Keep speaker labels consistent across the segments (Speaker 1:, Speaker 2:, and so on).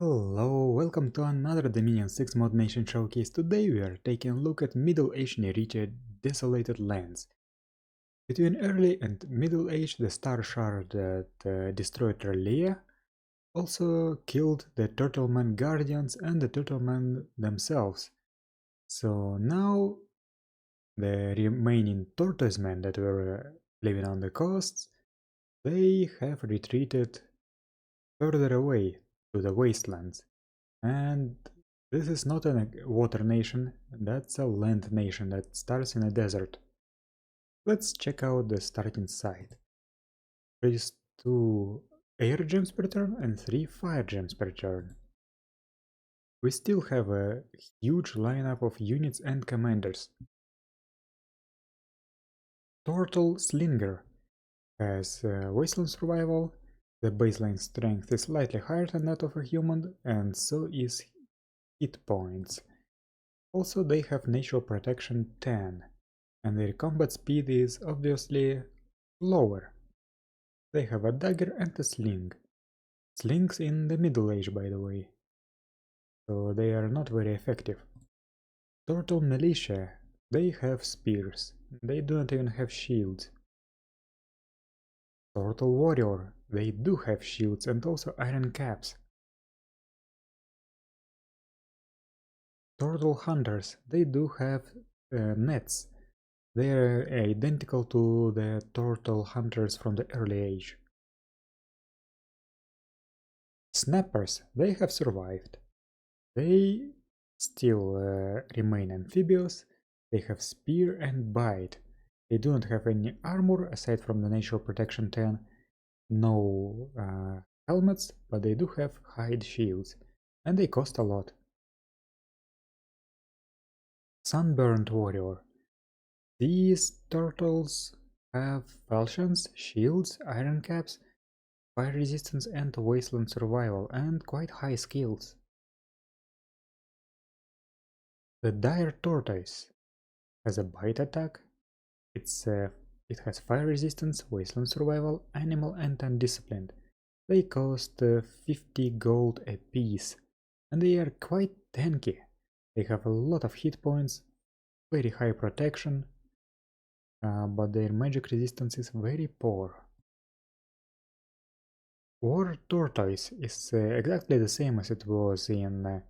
Speaker 1: Hello, welcome to another Dominion 6 Mod Nation Showcase. Today we are taking a look at Middle Age Neritia Desolated Lands. Between early and Middle Age, the star shard that destroyed R'lyeh also killed the Turtleman Guardians and the Turtlemen themselves. So now the remaining Tortoisemen that were living on the coasts, they have retreated further away to the wastelands. And this is not a water nation, that's a land nation that starts in a desert. Let's check out the starting site. There is 2 air gems per turn and 3 fire gems per turn. We still have a huge lineup of units and commanders. Turtle Slinger has Wasteland Survival. The baseline strength is slightly higher than that of a human, and so is hit points. Also, they have Natural Protection 10, and their combat speed is obviously lower. They have a dagger and a sling. Slings in the Middle Age, by the way, so they are not very effective. Turtle Militia, they have spears. They don't even have shields. Turtle Warrior, they do have shields and also iron caps. Turtle Hunters, they do have nets. They are identical to the Turtle Hunters from the early age. Snappers, they have survived. They still remain amphibious. They have spear and bite. They do not have any armor aside from the natural protection 10. No helmets, but they do have hide shields. And they cost a lot. Sunburned Warrior. These turtles have falchions, shields, iron caps, fire resistance and wasteland survival, and quite high skills. The Dire Tortoise has a bite attack. It has fire resistance, wasteland survival, animal and undisciplined. They cost 50 gold a piece, and they are quite tanky. They have a lot of hit points, very high protection, but their magic resistance is very poor. War Tortoise is exactly the same as it was in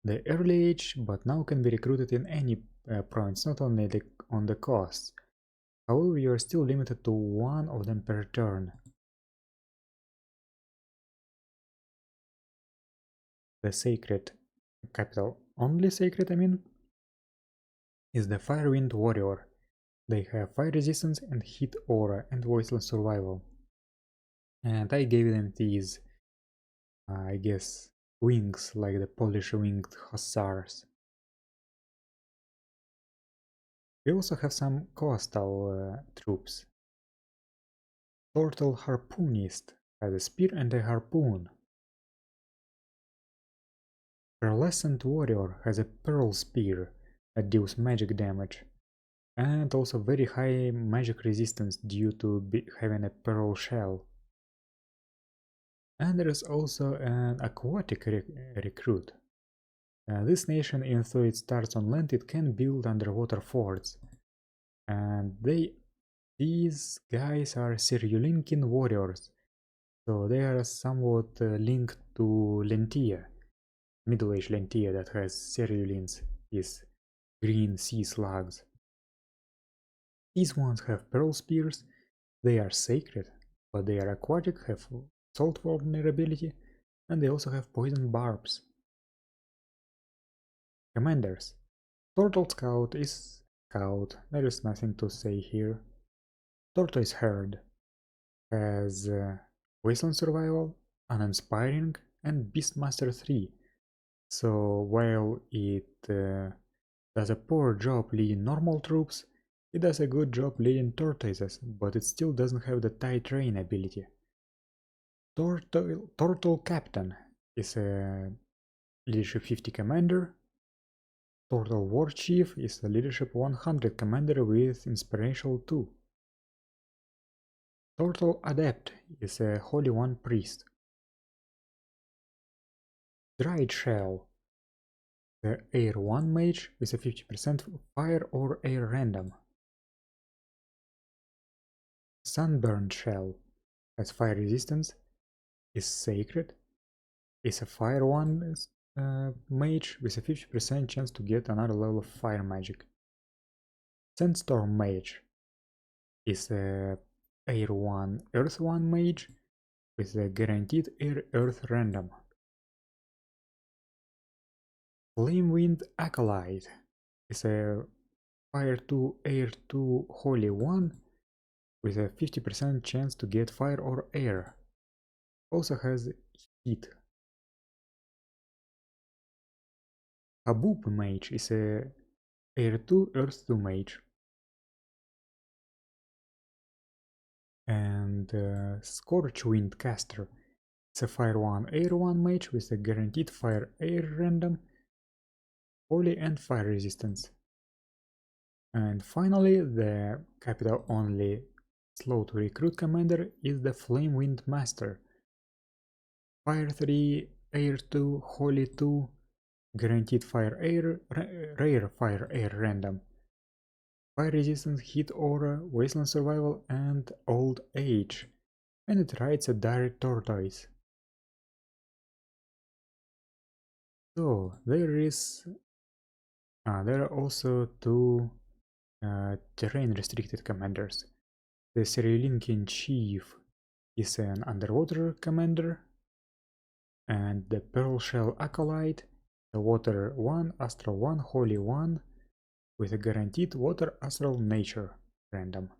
Speaker 1: the early age, but now can be recruited in any province, not only on the coasts. However, you are still limited to 1 of them per turn. The Sacred capital, only Sacred I mean, is the Firewind Warrior. They have fire resistance and hit aura and wasteland survival. And I gave them these, I guess, wings like the Polish winged hussars. We also have some coastal troops. Turtle Harpoonist has a spear and a harpoon. Pearlescent Warrior has a pearl spear that deals magic damage, and also very high magic resistance due to having a pearl shell. And there is also an aquatic recruit. This nation, even though it starts on land, it can build underwater forts. And these guys are Cerulinkin warriors, so they are somewhat linked to Lentia, Middle Age Lentia that has Cerulins, these green sea slugs. These ones have pearl spears, they are sacred, but they are aquatic, have salt vulnerability, and they also have poison barbs. Commanders. Turtle Scout is Scout, there is nothing to say here. Tortoise Herd has Wasteland Survival, Uninspiring, and Beastmaster 3. So while it does a poor job leading normal troops, it does a good job leading tortoises, but it still doesn't have the tight rain ability. Turtle Captain is a Leadership 50 commander. Turtle War Chief is a Leadership 100 commander with Inspirational 2. Turtle Adept is a Holy One priest. Dried Shell, the Air 1 mage with a 50% fire or air random. Sunburned Shell has fire resistance, is sacred, is a fire 1 mage with a 50% chance to get another level of fire magic. Sandstorm Mage is a Air 1 Earth 1 mage with a guaranteed Air Earth random. Flamewind Acolyte is a Fire 2 Air 2 Holy 1 with a 50% chance to get fire or air. Also has heat. Habub Mage is a Air 2 Earth 2 mage. And Scorchwind Caster is a Fire 1 Air 1 mage with a guaranteed fire air random, holy and fire resistance. And finally, the capital only slow to recruit commander is the Flamewind Master. Fire 3, Air 2, Holy 2, guaranteed fire air, rare fire air random. Fire resistance, hit aura, wasteland survival, and old age. And it rides a direct tortoise. So there are also two terrain restricted commanders. The Cyrillinkian Chief is an underwater commander, and the Pearl Shell Acolyte, the Water 1, Astral 1, Holy 1, with a guaranteed Water Astral Nature random.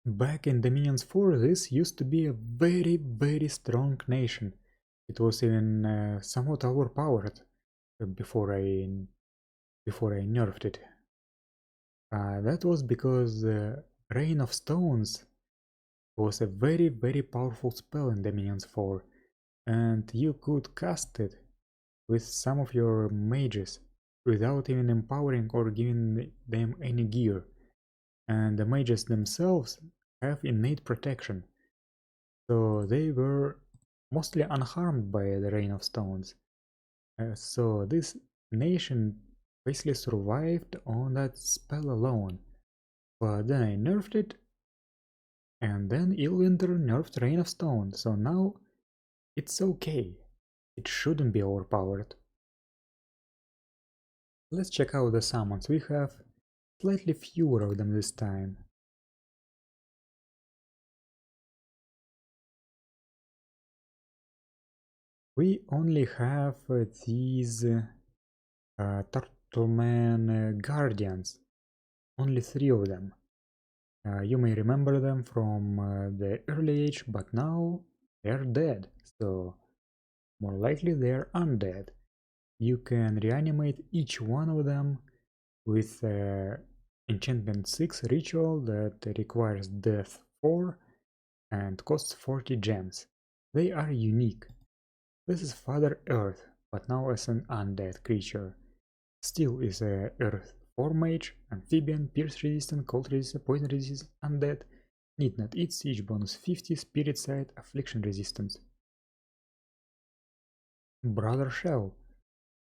Speaker 1: Back in Dominions 4, this used to be a very strong nation. It was even somewhat overpowered before I nerfed it. That was because Rain of Stones was a very powerful spell in Dominions 4, and you could cast it with some of your mages without even empowering or giving them any gear. And the mages themselves have innate protection, so they were mostly unharmed by the Rain of Stones. So this nation basically survived on that spell alone. But then I nerfed it, and then Illwinter nerfed Rain of Stone, so now it's okay. It shouldn't be overpowered. Let's check out the summons. We have slightly fewer of them this time. We only have these Turtleman Guardians. Only 3 of them. You may remember them from the early age, but now they're dead, so more likely they're undead. You can reanimate each one of them with Enchantment 6 ritual that requires Death 4 and costs 40 gems. They are unique. This is Father Earth, but now as an undead creature. Steel is a Earth 4 mage, amphibian, pierce resistant, cold resistant, poison resistant, undead. Need not eat, siege bonus 50, spirit side, affliction resistance. Brother Shell,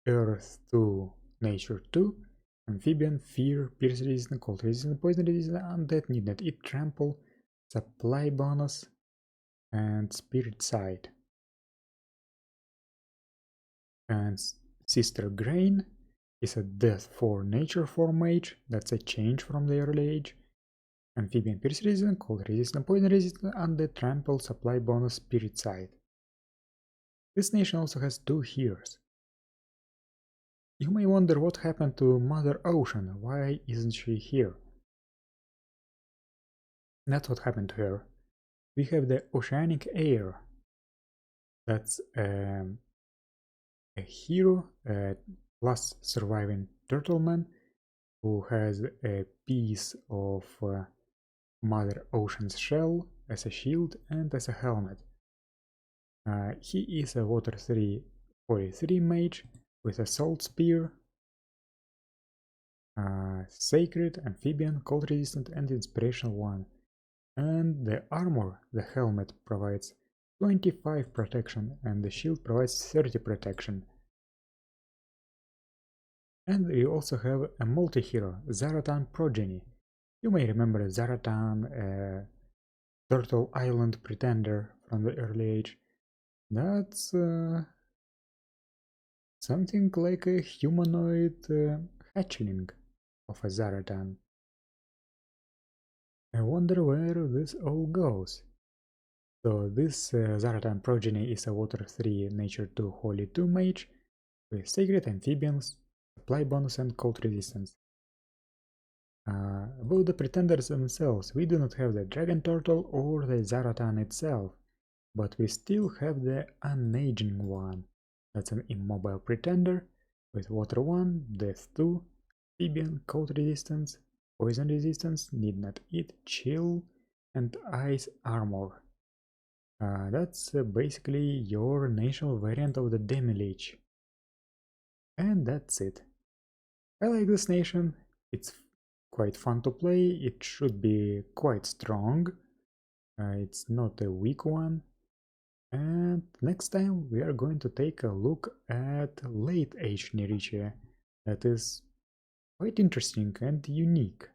Speaker 1: Earth 2, Nature 2, amphibian, fear, pierce resistant, cold resistant, poison resistant, undead, need not eat, trample, supply bonus, and spirit side. And Sister Grain is a Death 4 Nature 4 mage, that's a change from the early age. Amphibian, pierce resistant, cold resistant, poison resistant, undead, trample, supply bonus, spirit side. This nation also has 2 heroes. You may wonder what happened to Mother Ocean, why isn't she here? That's what happened to her. We have the Oceanic Air. That's a hero plus surviving Turtleman who has a piece of Mother Ocean's shell as a shield and as a helmet. He is a Water 3 43 mage with a Salt Spear, Sacred, Amphibian, Cold Resistant and Inspirational 1. And the armor the helmet provides 25 protection, and the shield provides 30 protection. And we also have a multi-hero, Zaratan Progeny. You may remember Zaratan, Turtle Island Pretender from the early age. That's something like a humanoid hatchling of a Zaratan. I wonder where this all goes. So this Zaratan Progeny is a Water 3 Nature 2 Holy 2 mage with Sacred Amphibians, Supply bonus and Cold Resistance. About the Pretenders themselves, we do not have the Dragon Turtle or the Zaratan itself, but we still have the Unaging one. That's an immobile Pretender with Water 1, Death 2, Amphibian, Cold Resistance, Poison Resistance, Need Not Eat, Chill, and Ice Armor. That's basically your national variant of the Demi-Lich. And that's it. I like this nation, it's quite fun to play, it should be quite strong, it's not a weak one. And next time we are going to take a look at late age Neritia that is quite interesting and unique.